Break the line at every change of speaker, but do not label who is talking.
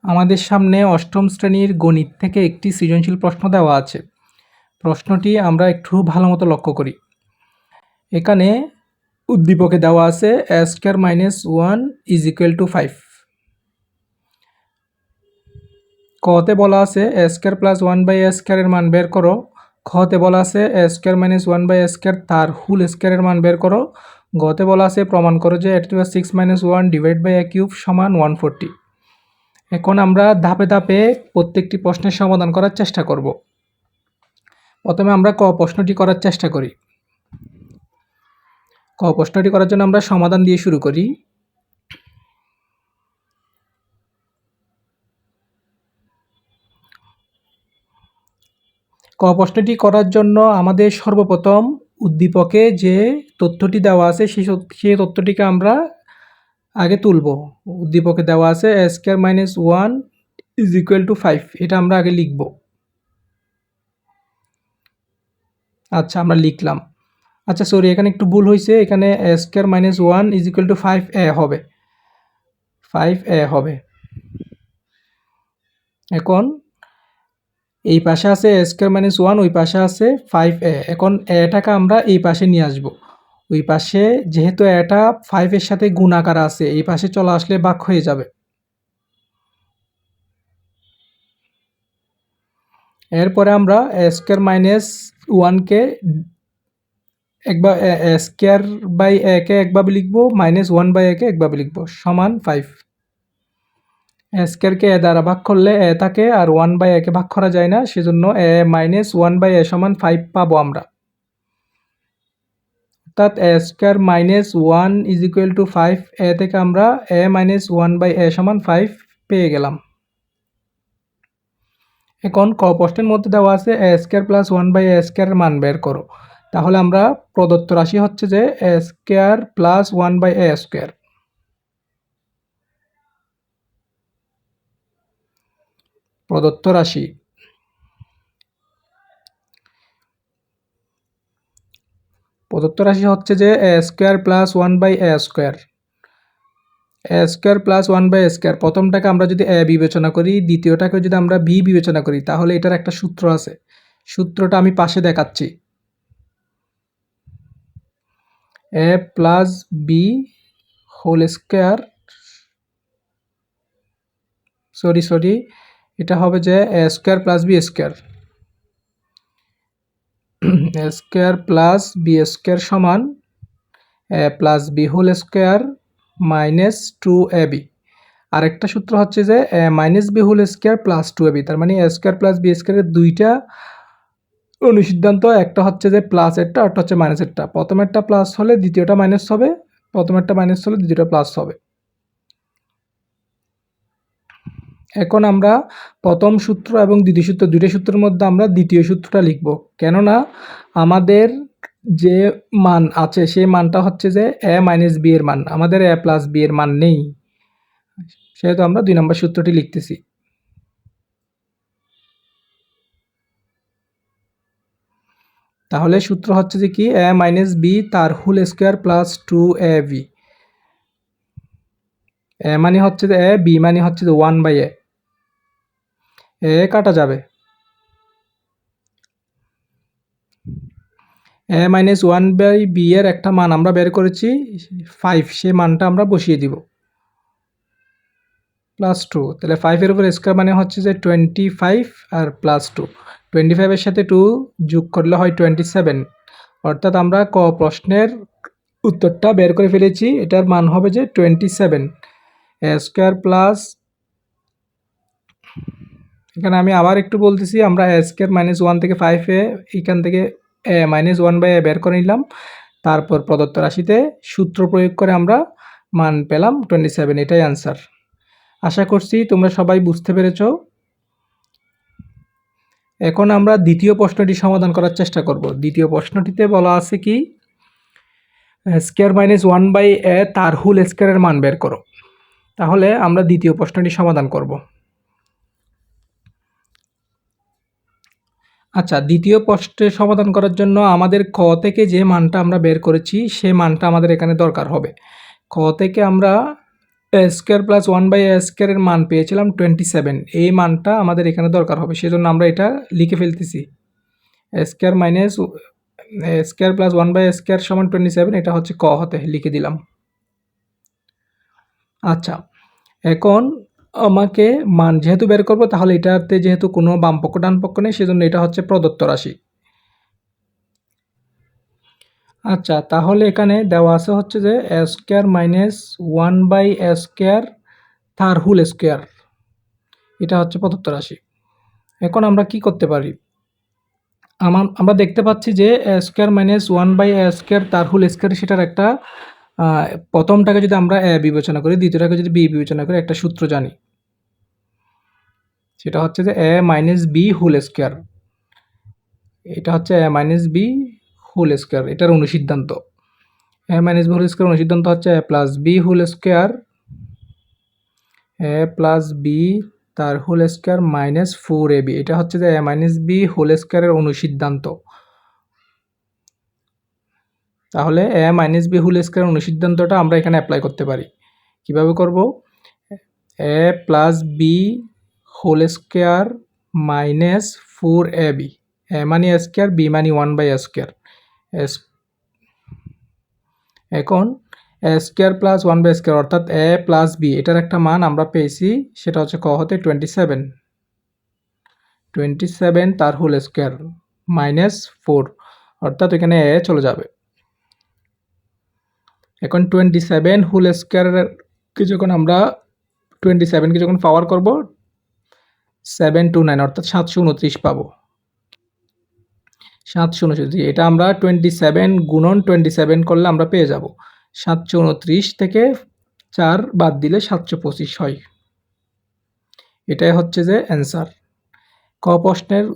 আমাদের সামনে অষ্টম শ্রেণীর গণিত থেকে একটি সৃজনশীল প্রশ্ন দেওয়া আছে। প্রশ্নটি আমরা একটু ভালো মতো লক্ষ্য করি। এখানে উদ্দীপকে দেওয়া আছে a square minus 1 is equal to 5। কতে বলা আছে a square plus 1 by a স্কয়ারের মান বের করো। খতে বলা আছে a square minus 1 by a square তার হোল স্কয়ারের মান বের করো। গতে বলা আছে প্রমাণ করো যে a to the 6 minus 1 divide by a cube সমান 140। এখন আমরা ধাপে ধাপে প্রত্যেকটি প্রশ্নের সমাধান করার চেষ্টা করব। প্রথমে আমরা ক প্রশ্নটি করার চেষ্টা করি। ক প্রশ্নটি করার জন্য আমরা সমাধান দিয়ে শুরু করি। ক প্রশ্নটি করার জন্য আমাদের সর্বপ্রথম উদ্দীপকে যে তথ্যটি দেওয়া আছে সেই তথ্যটিকে আমরা আগে তুলব। উদ্দীপকে দেওয়া আছে a square minus 1 is equal to 5, এটা আমরা আগে লিখব। আচ্ছা, আমরা লিখলাম। আচ্ছা সরি, এখানে একটু ভুল হয়েছে। এখানে a square minus 1 is equal two 5a হবে, 5a হবে। এখন এই পাশে আছে a স্কয়ার মাইনাস 1, ওই পাশে আছে 5a। এখন এটাকে আমরা এই পাশে নিয়ে আসব। ওই পাশে যেহেতু এটা 5 এর সাথে গুণ আকার আছে, এই পাশে চলে আসলে ভাগ হয়ে যাবে। এরপরে আমরা a স্কয়ার মাইনাস 1 কে একবার a স্কয়ার বাই a কে একভাবে লিখব, মাইনাস 1 বাই a কে একভাবে লিখব, সমান 5। a স্কয়ারকে a দ্বারা ভাগ করলে a থাকে, আর 1 বাই a কে ভাগ করা যায় না, সেজন্য a মাইনাস 1 বাই a সমান 5 পাবো আমরা। অর্থাৎ a square minus 1 is equal to 5, a থেকে আমরা a মাইনাস 1 বাই a সমান 5 পেয়ে গেলাম। এখন ক প্রশ্নের মধ্যে দেওয়া আছে a square plus 1 by a স্কয়ারের মান বের করো। তাহলে আমরা প্রদত্ত রাশি হচ্ছে যে a square plus 1 by a square. প্রদত্ত রাশি হচ্ছে যে a square plus 1 by a square. a square plus 1 by a square, প্রথমটাকে আমরা যদি a বিবেচনা করি, দ্বিতীয়টাকে যদি আমরা b বিবেচনা করি, তাহলে এটার একটা সূত্র আছে। সূত্রটা আমি পাশে দেখাচ্ছি। a plus b whole square, sorry এটা হবে যে a square plus b square. a square plus b square সমান a plus b whole square minus 2ab। আরেকটা সূত্র হচ্ছে যে a minus b whole square plus 2ab। তার মানে a স্কয়ার প্লাস b স্কয়ারের দুইটা অনুসিদ্ধান্ত, একটা হচ্ছে যে প্লাস এরটা, একটা হচ্ছে মাইনাস এরটা। প্রথমেরটা প্লাস হলে দ্বিতীয়টা মাইনাস হবে, প্রথমেরটা মাইনাস হলে দ্বিতীয়টা প্লাস হবে। এখন আমরা প্রথম সূত্র এবং দ্বিতীয় সূত্র, দুইটা সূত্রের মধ্যে আমরা দ্বিতীয় সূত্রটা লিখব, কেননা আমাদের যে মান আছে সেই মানটা হচ্ছে যে a মাইনাস b এর মান, আমাদের a প্লাস b এর মান নেই, সেহেতু আমরা 2 নম্বর সূত্রটি লিখতেছি। তাহলে সূত্র হচ্ছে যে কি, a মাইনাস b তার whole square plus 2ab। a মানে হচ্ছে যে a, b মানে হচ্ছে যে 1 বাই a। কাটা যাবে, a মাইনাস 1 বাই b এর একটা মান আমরা বের করেছি 5, সেই মানটা আমরা বসিয়ে দিব, প্লাস 2। তাহলে 5 এর উপর স্কয়ার মানে হচ্ছে যে 25 আর প্লাস 2, 25 এর সাথে 2 যোগ করলে হয় 27। অর্থাৎ আমরা ক প্রশ্নের উত্তরটা বের করে ফেলেছি, এটার মান হবে যে 27। a স্কয়ার প্লাস, এখানে আমি আবার একটু বলতেছি, আমরা a স্কয়ার মাইনাস 1 থেকে 5 এখান থেকে a মাইনাস 1 বাই a বের করে নিলাম। তারপর প্রদত্ত রাশিতে সূত্র প্রয়োগ করে আমরা মান পেলাম 27, এটাই আনসার। আশা করছি তোমরা সবাই বুঝতে পেরেছ। এখন আমরা দ্বিতীয় প্রশ্নটি সমাধান করার চেষ্টা করব। দ্বিতীয় প্রশ্নটিতে বলা আছে কি, স্কয়ার মাইনাস 1 বাই a তার হোল স্কয়ারের মান বের করো। তাহলে আমরা দ্বিতীয় প্রশ্নটি সমাধান করব। আচ্ছা, দ্বিতীয় প্রশ্নের সমাধান করার জন্য আমাদের ক থেকে যে মানটা আমরা বের করেছি সেই মানটা আমাদের এখানে দরকার হবে। ক থেকে আমরা এ স্কোয়ার প্লাস 1/a স্কোয়ারের মান পেয়েছিলাম 27, এই মানটা আমাদের এখানে দরকার হবে, সেজন্য আমরা এটা লিখে ফেলতেছি। এ স্কোয়ার মাইনাস এ স্কোয়ার প্লাস 1/a স্কোয়ার সমান 27, এটা হচ্ছে ক হতে লিখে দিলাম। আচ্ছা, এখন আমাকে মান যেহেতু বের করব, তাহলে এটাতে যেহেতু কোনো বামপক্ষ ডানপক্ষ নেই, সেজন্য এটা হচ্ছে প্রদত্ত রাশি। আচ্ছা, তাহলে এখানে দেওয়া আছে হচ্ছে যে এ স্কোয়ার মাইনাস 1/a স্কোয়ার তার হোল স্কোয়ার, এটা হচ্ছে প্রদত্ত রাশি। এখন আমরা কি করতে পারি, আমরা দেখতে পাচ্ছি যে এ স্কোয়ার মাইনাস 1/a স্কোয়ার তার হোল স্কোয়ার, সেটার একটা প্রথমটাকে যদি আমরা এ বিবেচনা করি, দ্বিতীয়টাকে যদি বি বিবেচনা করি, একটা সূত্র জানি, সেটা হচ্ছে যে এ মাইনাস বি হোল স্কোয়ার। এটা হচ্ছে এ মাইনাস বি হোল স্কোয়ার, এটার অনুসিদ্ধান্ত। এ মাইনাস বি হোল স্কোয়ার অনুসিদ্ধান্ত হচ্ছে এ প্লাস বি হোল স্কোয়ার, এ প্লাস বি তার হোল স্কোয়ার মাইনাস 4ab, এটা হচ্ছে যে এ মাইনাস বি হোল স্কোয়ারের অনুসিদ্ধান্ত। তাহলে A minus B whole square অনুসিদ্ধান্তটা আমরা এখানে অ্যাপ্লাই করতে পারি। কিভাবে করব, A plus B whole square minus 4ab, A মানে স্কোয়ার, বি মানে 1/a স্কোয়ার। এখন এ স্কোয়ার প্লাস 1/a স্কোয়ার অর্থাৎ এ প্লাস বি, এটার একটা মান আমরা পেয়েছি, সেটা হচ্ছে ক হতে 27 তার হোল স্কোয়ার মাইনাস 4, অর্থাৎ এখানে এ চলে যাবে। এখন 27 হোল স্কোয়ারকে যখন আমরা 27কে যখন পাওয়ার করব 729, অর্থাৎ 729 পাবো। 729, এটা আমরা 27 গুণন 27 করলে আমরা পেয়ে যাব 729 থেকে 4 বাদ দিলে 725 হয়। এটাই হচ্ছে যে অ্যান্সার। ক প্রশ্নের